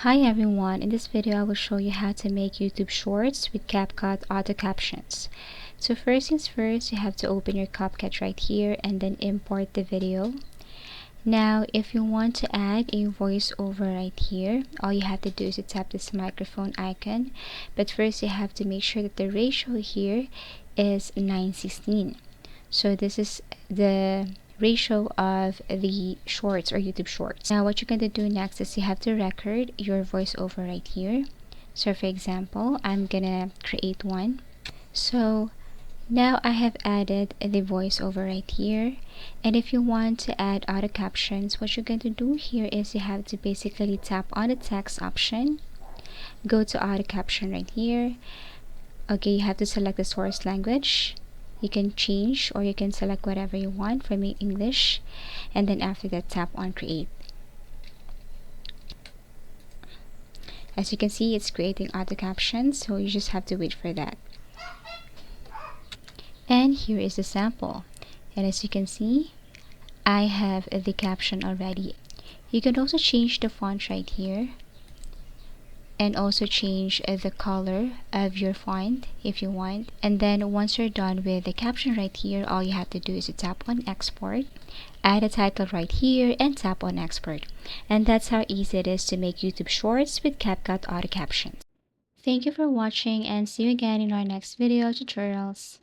Hi everyone, in this video I will show you how to make YouTube Shorts with CapCut Auto Captions. So first things first, you have to open your CapCut right here and then import the video. Now if you want to add a voiceover right here, all you have to do is to tap this microphone icon. But first you have to make sure that the ratio here is 9:16. So this is the ratio of the shorts or YouTube shorts. Now what you're going to do next is you have to record your voiceover right here. So for example, I'm gonna create one. So now I have added the voiceover right here, and if you want to add auto captions, what you're going to do here is you have to basically tap on the text option, go to auto caption right here. Okay, you have to select the source language. You can change or you can select whatever you want. For me, English, and then after that tap on create. As you can see, it's creating auto captions, so you just have to wait for that. And here is the sample, and as you can see, I have the caption already. You can also change the font right here and also change the color of your font if you want. And then once you're done with the caption right here, all you have to do is to tap on export, add a title right here, and tap on export. And that's how easy it is to make YouTube Shorts with CapCut Auto Captions. Thank you for watching, and see you again in our next video tutorials.